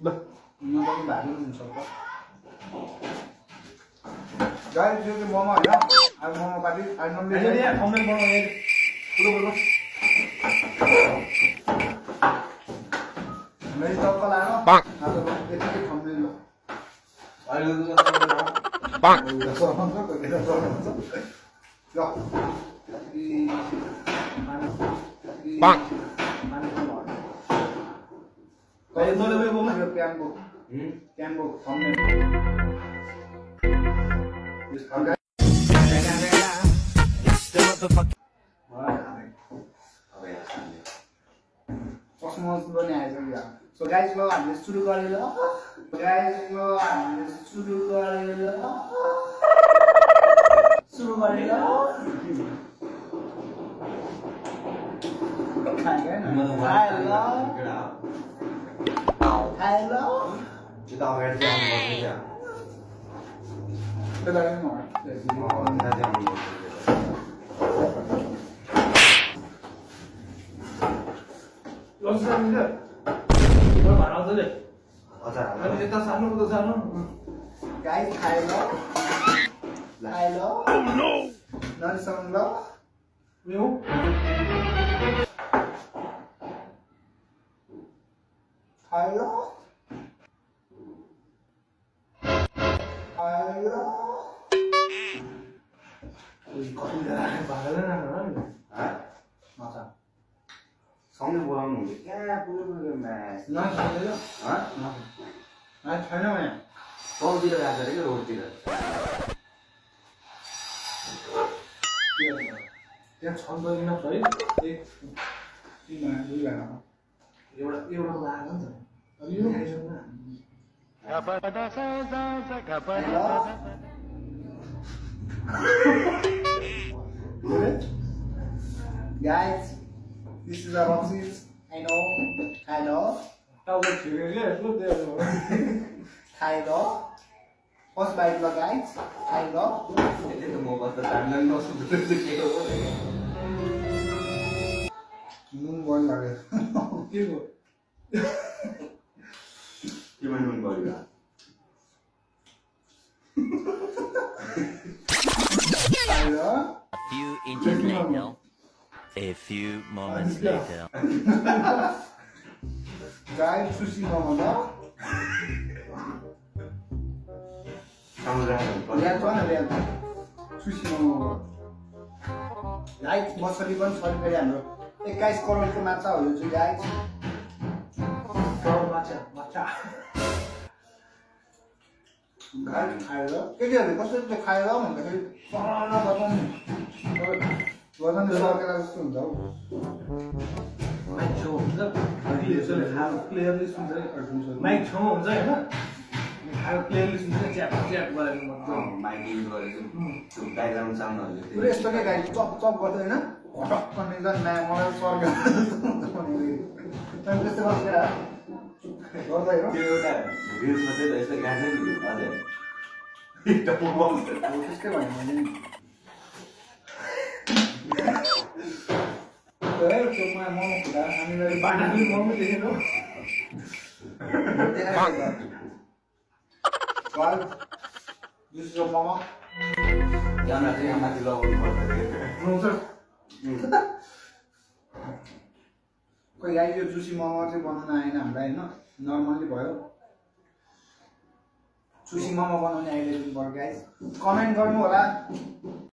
ल म पनि भारी हुन्छ त गाइस यो चाहिँ मोमो हैन अब मोमो पार्टी फाइनली अहिले यहाँ थम्बनेल बनाउने पुरो पुरो मैले टक्क लाएर आज यतिकै थम्बनेल ल अहिले त So guys, lo हामीले सुरु गरे ल गाइस lo हामीले सुरु गरे ल Hello. kita akan jalan bekerja. Kita dah mau. Kita jalan bekerja. लसुन मिल्छ म भराउँछ ले हजुर अनि यता सानो उता सानो Guys, hello. Hello. No. Nan sang lo. यो Hello. Hello. कति भागले न मजा सँगै बोलाउनु हुन्छ क्या पुरो म्याच न खाइले छैन भने तलतिर गएको अरे क्या रोडतिर त्यहाँ छन् त किन है एक दुई जना एउटा एउटा लाग्यो नि त अब यो खाइसक्नु Guys, this is our office. I know. टाउको छिर्यो के यसो त्यो Hello. First bite lo guys. Hello. त्यसले त मोबाइल त टाइमलाइन नसुझ्दै चाहिँ के हो नुन बल लाग्यो के हो के भन्नु पर्यो Hello. A few inches later. A few moments later. Guys, sushi momo lo. Lihat tuh ada lihat. Sushi momo. Guys, मसली पनि सरी गरे हाम्रो 21 करोडको माछा हो यो चाहिँ गाइस करोड माछा गाइस खाएर केटीहरूले कसरी चाहिँ खाएर भन्दाखेरि सरल बताउनु वजन सकेर जस्तो हुन्छ हौ माइक छेउ हुन्छ यसले खाएको क्लियरली सुन्छ माइक छेउ हुन्छ हैन खाएको क्लियरली सुन्छ च्याप गरेर मज्जा माइक युज गरेको त्यो ब्याकग्राउन्ड साउन्डहरुले पुरै यस्तो के गाइस चप चप गर्दै हैन घटक गर्ने जन मलाई सर्ग त्यस्तो बसेर गर्दै हो त्यो एउटा रिल्स मात्रै त यस्तो गाड्छ नि हजुर एउटा मोमो त्यसकै भने मैले चोकमा मोमो खुला हामीलाई बाटाले मोमो देखेको Guys, this is your mama. Camera चाहिँ यहाँ माथि लगाउनु पर्छ हुन्छ कोही गाई यो जुसी मोमो चाहिँ बनाउन आएन हामीलाई हैन नर्मली भयो सुसी मोमो बनाउने आइडिया दिनु पर्यो गाइस कमेन्ट गर्नु होला